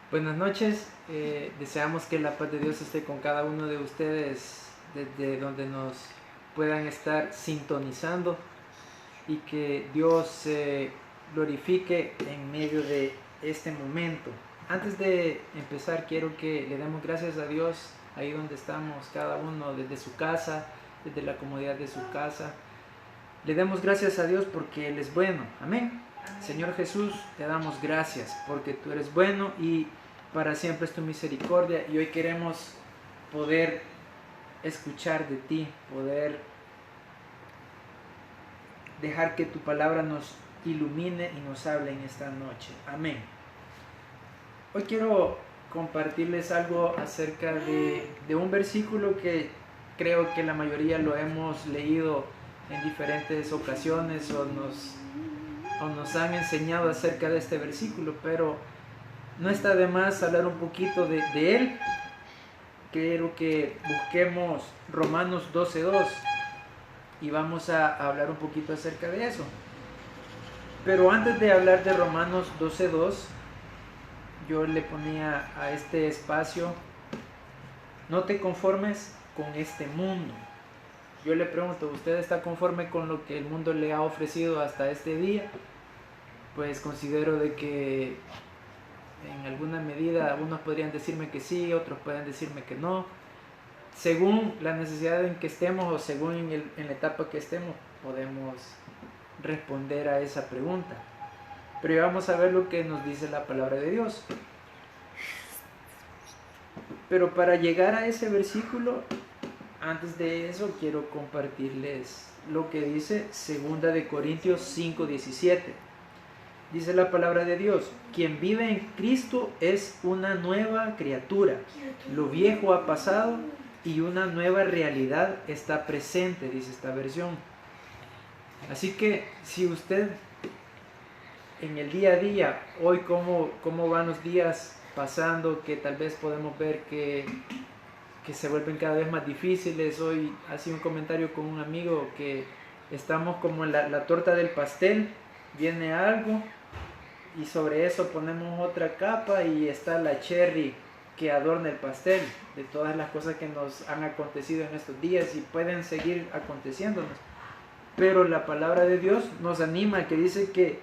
Buenas noches, deseamos que la paz de Dios esté con cada uno de ustedes desde donde nos puedan estar sintonizando y que Dios se glorifique en medio de este momento. Antes de empezar quiero que le demos gracias a Dios ahí donde estamos cada uno desde su casa, desde la comodidad de su casa. Le demos gracias a Dios porque Él es bueno. Amén. Señor Jesús, te damos gracias porque tú eres bueno y para siempre es tu misericordia. Y hoy queremos poder escuchar de ti, poder dejar que tu palabra nos ilumine y nos hable en esta noche. Amén. Hoy quiero compartirles algo acerca de un versículo que creo que la mayoría lo hemos leído en diferentes ocasiones o nos han enseñado acerca de este versículo, pero no está de más hablar un poquito de él. Quiero que busquemos Romanos 12:2 y vamos a hablar un poquito acerca de eso. Pero antes de hablar de Romanos 12:2, yo le ponía a este espacio: no te conformes con este mundo. Yo le pregunto, ¿usted está conforme con lo que el mundo le ha ofrecido hasta este día? Pues considero de que en alguna medida unos podrían decirme que sí, otros pueden decirme que no. Según la necesidad en que estemos o según en la etapa que estemos, podemos responder a esa pregunta. Pero vamos a ver lo que nos dice la palabra de Dios. Pero para llegar a ese versículo, antes de eso quiero compartirles lo que dice 2 Corintios 5:17. Dice la palabra de Dios: quien vive en Cristo es una nueva criatura. Lo viejo ha pasado y una nueva realidad está presente, dice esta versión. Así que si usted en el día a día, hoy cómo van los días pasando, que tal vez podemos ver que se vuelven cada vez más difíciles. Hoy hacía un comentario con un amigo que estamos como en la torta del pastel, viene algo y sobre eso ponemos otra capa y está la cherry que adorna el pastel de todas las cosas que nos han acontecido en estos días y pueden seguir aconteciéndonos. Pero la palabra de Dios nos anima, que dice que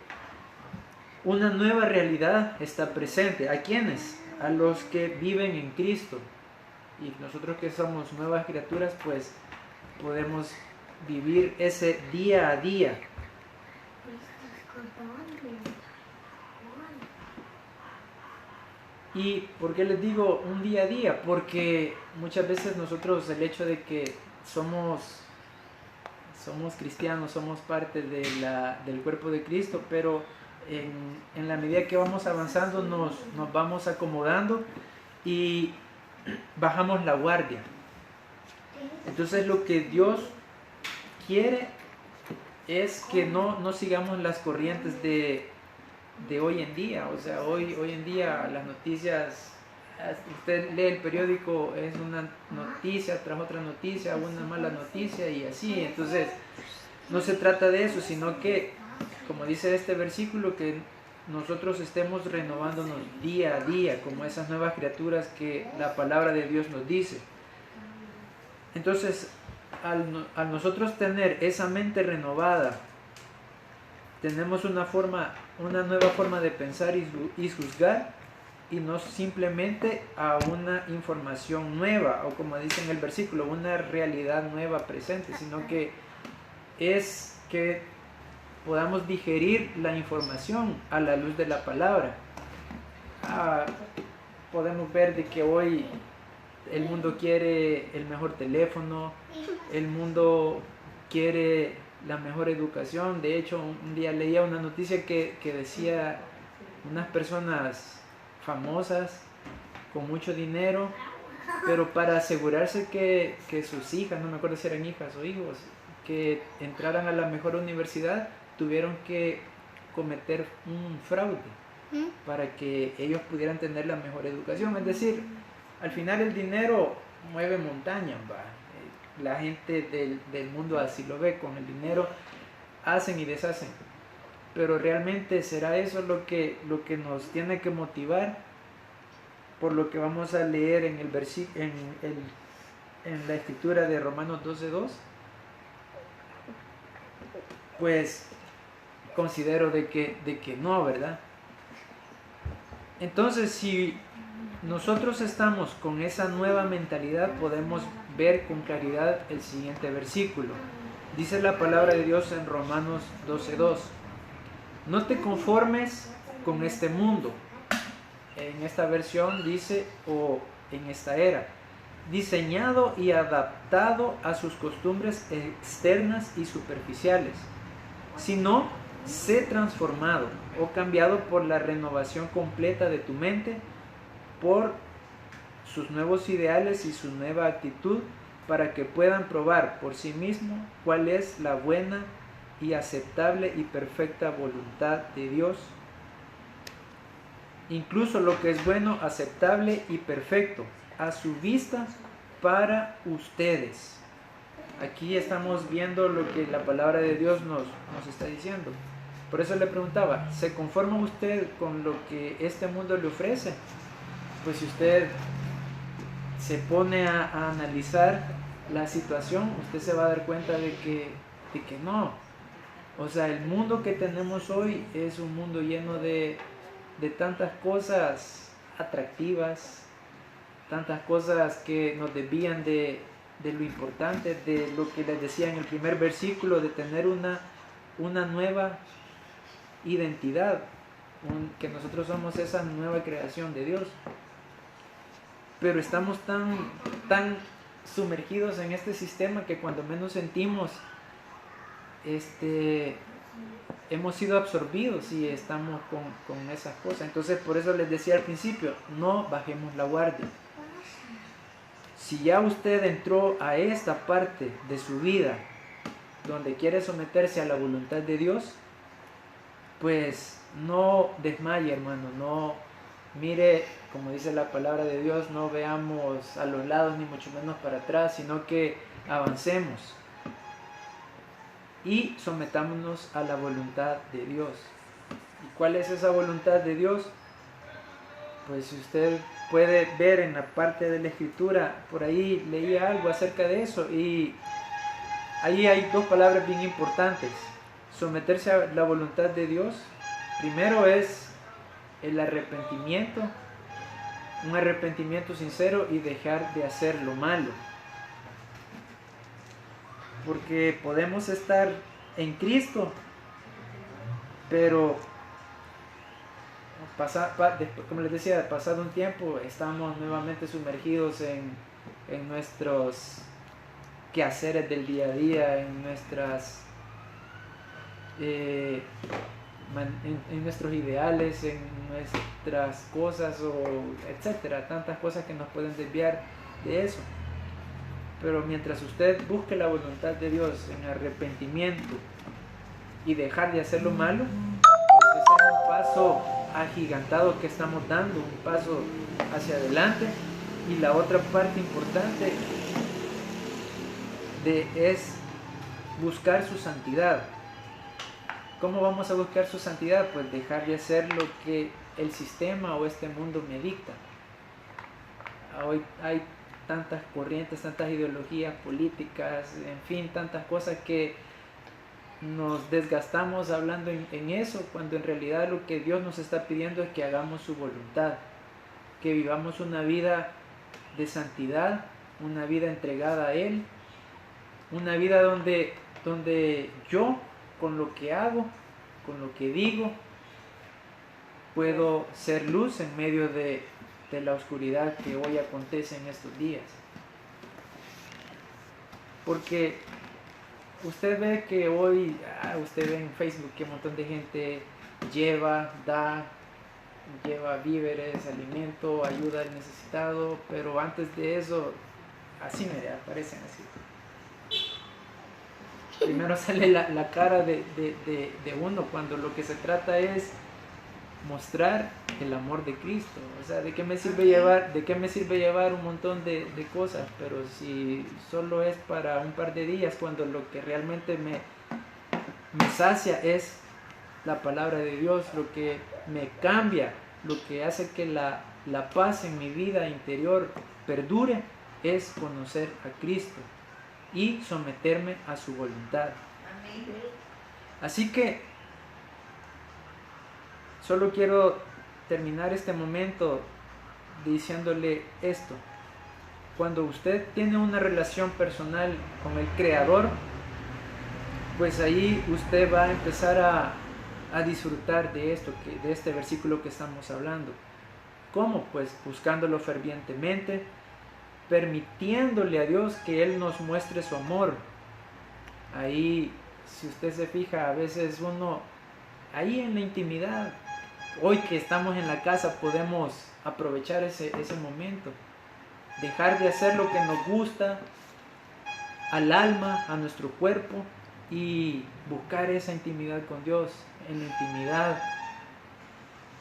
una nueva realidad está presente. ¿A quiénes? A los que viven en Cristo. Y nosotros que somos nuevas criaturas, pues podemos vivir ese día a día. ¿Y por qué les digo un día a día? Porque muchas veces nosotros, el hecho de que somos cristianos, somos parte del cuerpo de Cristo, pero en la medida que vamos avanzando nos vamos acomodando y bajamos la guardia. Entonces lo que Dios quiere es que no sigamos las corrientes de hoy en día. O sea, hoy en día las noticias, usted lee el periódico, es una noticia tras otra noticia, una mala noticia y así. Entonces no se trata de eso, sino que, como dice este versículo, que nosotros estemos renovándonos día a día como esas nuevas criaturas que la palabra de Dios nos dice. Entonces, al nosotros tener esa mente renovada, tenemos una nueva forma de pensar y juzgar, y no simplemente a una información nueva, o como dice en el versículo, una realidad nueva presente, sino que es que podamos digerir la información a la luz de la palabra. Podemos ver de que hoy el mundo quiere el mejor teléfono, el mundo quiere la mejor educación. De hecho, un día leía una noticia que decía unas personas famosas con mucho dinero, pero para asegurarse que sus hijas, no me acuerdo si eran hijas o hijos, que entraran a la mejor universidad, tuvieron que cometer un fraude para que ellos pudieran tener la mejor educación. Es decir, al final el dinero mueve montañas, ¿va? La gente del mundo así lo ve, con el dinero hacen y deshacen. Pero realmente será eso lo que nos tiene que motivar por lo que vamos a leer en en la escritura de Romanos 12:2, pues considero de que no, ¿verdad? Entonces, si nosotros estamos con esa nueva mentalidad, podemos ver con claridad el siguiente versículo. Dice la palabra de Dios en Romanos 12:2: no te conformes con este mundo. En esta versión dice, o en esta era, diseñado y adaptado a sus costumbres externas y superficiales, sino sé transformado o cambiado por la renovación completa de tu mente, por sus nuevos ideales y su nueva actitud, para que puedan probar por sí mismos cuál es la buena y aceptable y perfecta voluntad de Dios. Incluso lo que es bueno, aceptable y perfecto a su vista para ustedes. Aquí estamos viendo lo que la palabra de Dios nos está diciendo. Por eso le preguntaba, ¿se conforma usted con lo que este mundo le ofrece? Pues si usted se pone a analizar la situación, usted se va a dar cuenta de que no. O sea, el mundo que tenemos hoy es un mundo lleno de tantas cosas atractivas, tantas cosas que nos desvían de lo importante, de lo que les decía en el primer versículo, de tener una nueva identidad, que nosotros somos esa nueva creación de Dios. Pero estamos tan sumergidos en este sistema que cuando menos sentimos, hemos sido absorbidos y estamos con esas cosas. Entonces, por eso les decía al principio, no bajemos la guardia. Si ya usted entró a esta parte de su vida donde quiere someterse a la voluntad de Dios, pues no desmaye, hermano, no mire, como dice la palabra de Dios, no veamos a los lados ni mucho menos para atrás, sino que avancemos y sometámonos a la voluntad de Dios. ¿Y cuál es esa voluntad de Dios? Pues si usted puede ver en la parte de la escritura, por ahí leía algo acerca de eso, y ahí hay dos palabras bien importantes. Someterse a la voluntad de Dios, primero es el arrepentimiento, un arrepentimiento sincero y dejar de hacer lo malo. Porque podemos estar en Cristo, pero como les decía, pasado un tiempo estamos nuevamente sumergidos en nuestros quehaceres del día a día, en nuestros ideales, en nuestras cosas, etcétera, tantas cosas que nos pueden desviar de eso. Pero mientras usted busque la voluntad de Dios en arrepentimiento y dejar de hacer lo malo, pues ese es un paso agigantado que estamos dando, un paso hacia adelante. Y la otra parte importante es buscar su santidad. ¿Cómo vamos a buscar su santidad? Pues dejar de hacer lo que el sistema o este mundo me dicta. Hoy hay tantas corrientes, tantas ideologías políticas, en fin, tantas cosas que nos desgastamos hablando en eso, cuando en realidad lo que Dios nos está pidiendo es que hagamos su voluntad, que vivamos una vida de santidad, una vida entregada a Él, una vida donde yo, con lo que hago, con lo que digo, puedo ser luz en medio de la oscuridad que hoy acontece en estos días. Porque usted ve que hoy, usted ve en Facebook que un montón de gente lleva víveres, alimento, ayuda al necesitado, pero antes de eso, así me aparecen así. Primero sale la cara de uno, cuando lo que se trata es mostrar el amor de Cristo. O sea, ¿de qué me sirve llevar un montón de cosas? Pero si solo es para un par de días, cuando lo que realmente me sacia es la palabra de Dios, lo que me cambia lo que hace que la paz en mi vida interior perdure, es conocer a Cristo y someterme a su voluntad. Amén. Así que solo quiero terminar este momento diciéndole esto. Cuando usted tiene una relación personal con el Creador, pues ahí usted va a empezar a disfrutar de esto, de este versículo que estamos hablando. ¿Cómo? Pues buscándolo fervientemente, permitiéndole a Dios que Él nos muestre su amor. Ahí, si usted se fija, a veces uno, ahí en la intimidad, hoy que estamos en la casa, podemos aprovechar ese momento. Dejar de hacer lo que nos gusta al alma, a nuestro cuerpo, y buscar esa intimidad con Dios. En la intimidad,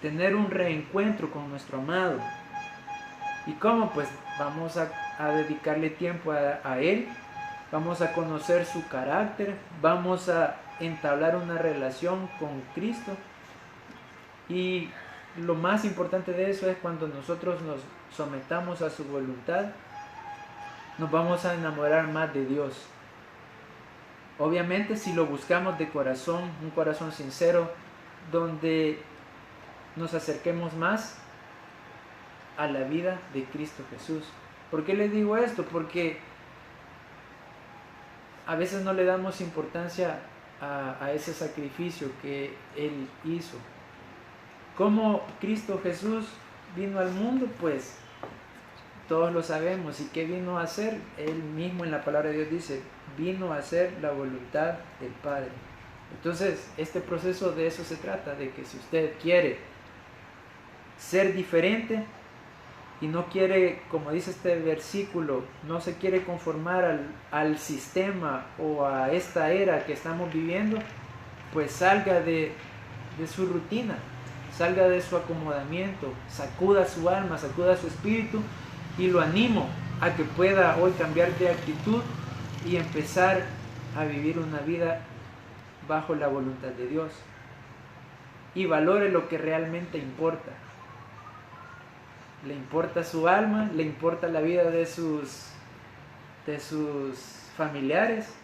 tener un reencuentro con nuestro amado. ¿Y cómo? Pues vamos a dedicarle tiempo a Él, vamos a conocer su carácter, vamos a entablar una relación con Cristo. Y lo más importante de eso es cuando nosotros nos sometamos a su voluntad, nos vamos a enamorar más de Dios. Obviamente si lo buscamos de corazón, un corazón sincero, donde nos acerquemos más a la vida de Cristo Jesús. ¿Por qué les digo esto? Porque a veces no le damos importancia a ese sacrificio que Él hizo. ¿Cómo Cristo Jesús vino al mundo? Pues todos lo sabemos. ¿Y qué vino a hacer? Él mismo en la palabra de Dios dice, vino a hacer la voluntad del Padre. Entonces, este proceso de eso se trata, de que si usted quiere ser diferente y no quiere, como dice este versículo, no se quiere conformar al sistema o a esta era que estamos viviendo, pues salga de su rutina, salga de su acomodamiento, sacuda su alma, sacuda su espíritu, y lo animo a que pueda hoy cambiar de actitud y empezar a vivir una vida bajo la voluntad de Dios, y valore lo que realmente importa. Le importa su alma, le importa la vida de sus familiares.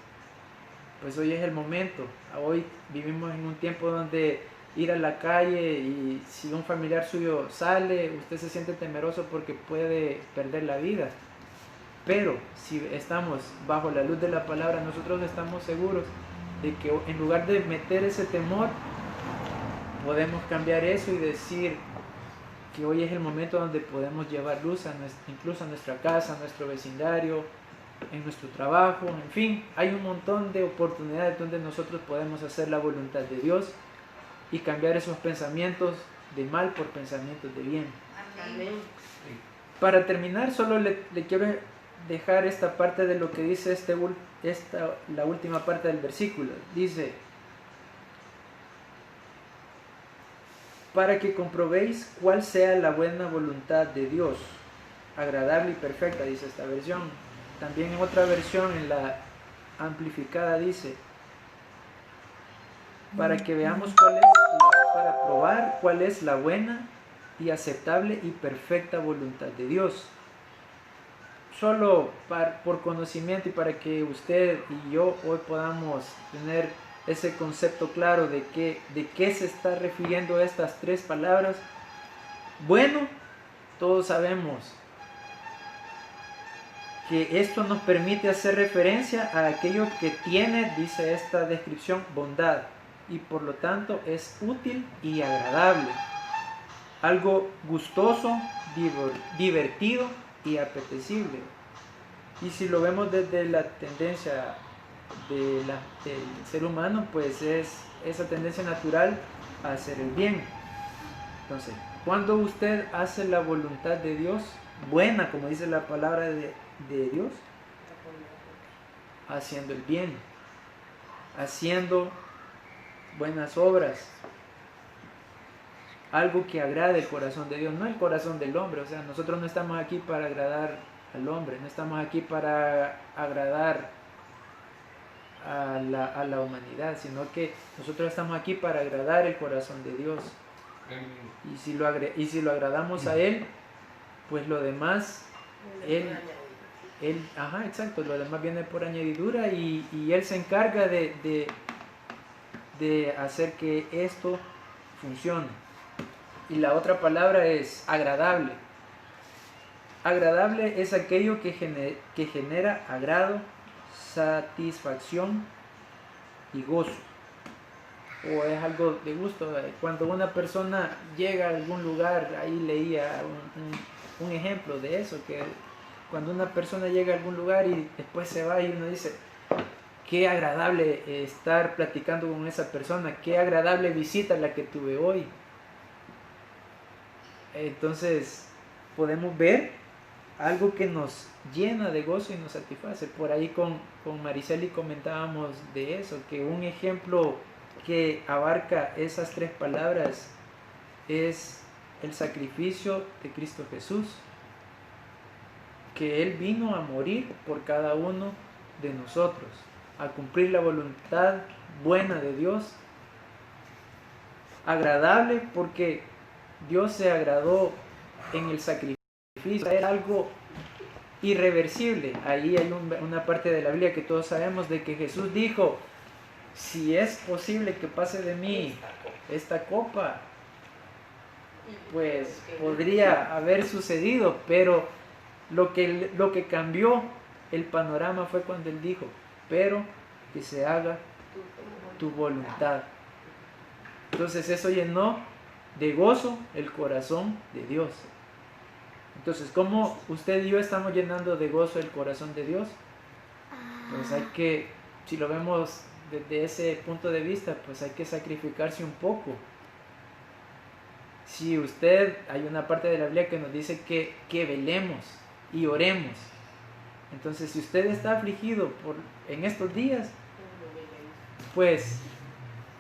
Pues hoy es el momento. Hoy vivimos en un tiempo donde ir a la calle y si un familiar suyo sale, usted se siente temeroso porque puede perder la vida. Pero si estamos bajo la luz de la palabra, nosotros estamos seguros de que en lugar de meter ese temor, podemos cambiar eso y decir que hoy es el momento donde podemos llevar luz incluso a nuestra casa, a nuestro vecindario, en nuestro trabajo, en fin, hay un montón de oportunidades donde nosotros podemos hacer la voluntad de Dios y cambiar esos pensamientos de mal por pensamientos de bien. Amén. Para terminar, solo le quiero dejar esta parte de lo que dice la última parte del versículo. Dice, para que comprobéis cuál sea la buena voluntad de Dios, agradable y perfecta, dice esta versión. También en otra versión, en la amplificada, dice, para que veamos para probar cuál es la buena y aceptable y perfecta voluntad de Dios. Solo por conocimiento y para que usted y yo hoy podamos tener ese concepto claro de qué se está refiriendo estas tres palabras. Bueno, todos sabemos que esto nos permite hacer referencia a aquello que tiene, dice esta descripción, bondad, y por lo tanto es útil y agradable, algo gustoso, divertido y apetecible. Y si lo vemos desde la tendencia del ser humano, pues es esa tendencia natural a hacer el bien. Entonces, cuando usted hace la voluntad de Dios, buena, como dice la palabra de Dios, haciendo el bien, haciendo buenas obras, algo que agrade el corazón de Dios, no el corazón del hombre. O sea, nosotros no estamos aquí para agradar al hombre, no estamos aquí para agradar a la humanidad, sino que nosotros estamos aquí para agradar el corazón de Dios. Y si lo agradamos a Él, pues lo demás, ajá, exacto, lo demás viene por añadidura y Él se encarga de hacer que esto funcione. Y la otra palabra es agradable. Agradable es aquello que genera agrado, satisfacción y gozo. O es algo de gusto. Cuando una persona llega a algún lugar, ahí leía un ejemplo de eso, que cuando una persona llega a algún lugar y después se va y uno dice, qué agradable estar platicando con esa persona, qué agradable visita la que tuve hoy. Entonces podemos ver algo que nos llena de gozo y nos satisface. Por ahí con Mariceli comentábamos de eso, que un ejemplo que abarca esas tres palabras es el sacrificio de Cristo Jesús, que Él vino a morir por cada uno de nosotros, a cumplir la voluntad buena de Dios, agradable porque Dios se agradó en el sacrificio, era algo irreversible. Ahí hay una parte de la Biblia que todos sabemos de que Jesús dijo, si es posible que pase de mí esta copa, pues podría haber sucedido, pero lo que cambió el panorama fue cuando Él dijo, pero que se haga tu voluntad. Entonces eso llenó de gozo el corazón de Dios. Entonces, ¿cómo usted y yo estamos llenando de gozo el corazón de Dios? Pues hay que, si lo vemos desde ese punto de vista, pues hay que sacrificarse un poco. Si hay una parte de la Biblia que nos dice que velemos y oremos. Entonces, si usted está afligido en estos días, pues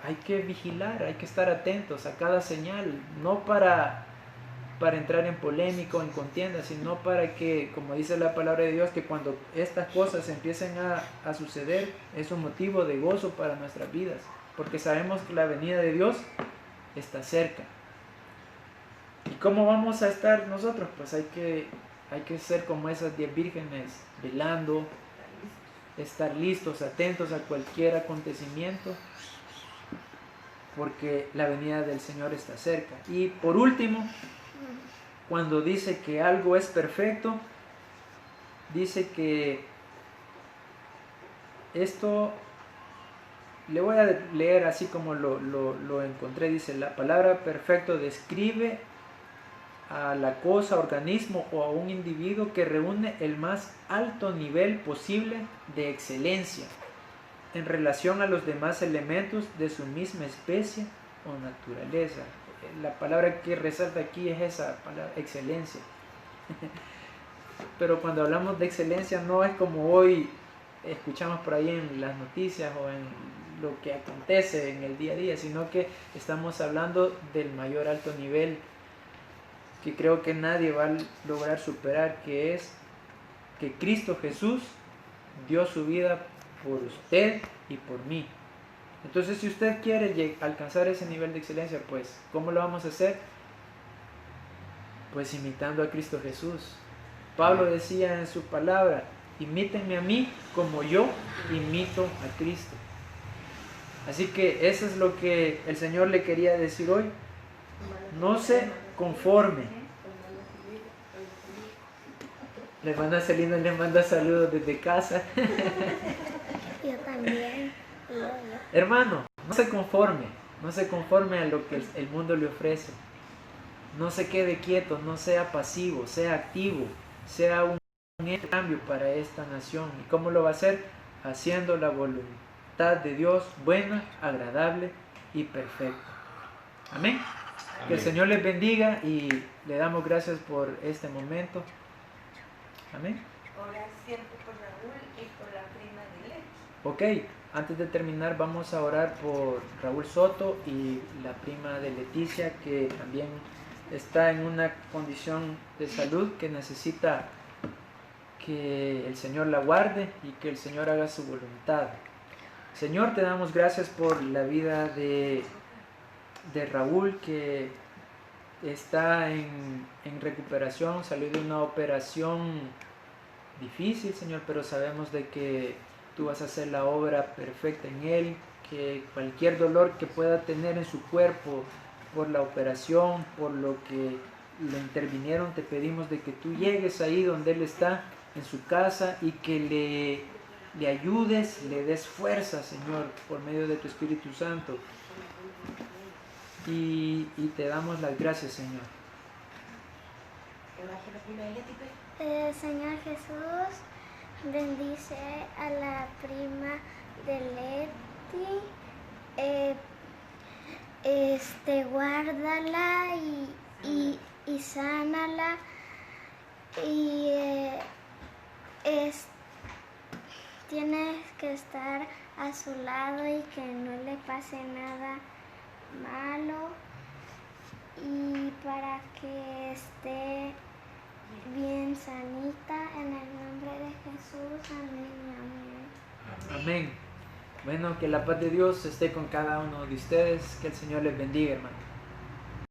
hay que vigilar, hay que estar atentos a cada señal, no para entrar en polémica o en contienda, sino para que, como dice la palabra de Dios, que cuando estas cosas empiecen a suceder, es un motivo de gozo para nuestras vidas, porque sabemos que la venida de Dios está cerca. ¿Y cómo vamos a estar nosotros? Pues hay que ser como esas 10 vírgenes, velando, estar listos, atentos a cualquier acontecimiento, porque la venida del Señor está cerca. Y por último, cuando dice que algo es perfecto, dice que esto, le voy a leer así como lo encontré, dice, la palabra perfecto describe a la cosa, organismo o a un individuo que reúne el más alto nivel posible de excelencia en relación a los demás elementos de su misma especie o naturaleza. La palabra que resalta aquí es esa palabra, excelencia. Pero cuando hablamos de excelencia no es como hoy escuchamos por ahí en las noticias o en lo que acontece en el día a día, sino que estamos hablando del mayor alto nivel que creo que nadie va a lograr superar, que es que Cristo Jesús dio su vida por usted y por mí. Entonces, si usted quiere alcanzar ese nivel de excelencia, pues, ¿cómo lo vamos a hacer? Pues imitando a Cristo Jesús. Pablo decía en su palabra, imítenme a mí como yo imito a Cristo. Así que eso es lo que el Señor le quería decir hoy. No se conforme. La hermana Celina le manda saludos desde casa. Yo también. Hermano, no se conforme a lo que el mundo le ofrece. No se quede quieto, no sea pasivo, sea activo, sea un cambio para esta nación. ¿Y cómo lo va a hacer? Haciendo la voluntad de Dios buena, agradable y perfecta. Amén. Que el Señor les bendiga y le damos gracias por este momento. Amén. Ahora siempre por Raúl y por la prima de Leti. Ok, antes de terminar vamos a orar por Raúl Soto y la prima de Leticia, que también está en una condición de salud que necesita que el Señor la guarde y que el Señor haga su voluntad. Señor, te damos gracias por la vida de Raúl, que está en recuperación, salió de una operación difícil, Señor, pero sabemos de que tú vas a hacer la obra perfecta en él, que cualquier dolor que pueda tener en su cuerpo por la operación, por lo que le intervinieron, te pedimos de que tú llegues ahí donde él está, en su casa, y que le ayudes, le des fuerza, Señor, por medio de tu Espíritu Santo. Y te damos las gracias, Señor. Señor Jesús, bendice a la prima de Leti, guárdala y sánala, y tienes que estar a su lado y que no le pase nada malo, y para que esté bien sanita, en el nombre de Jesús, amén y amén. Amén. Bueno, que la paz de Dios esté con cada uno de ustedes, que el Señor les bendiga, hermano.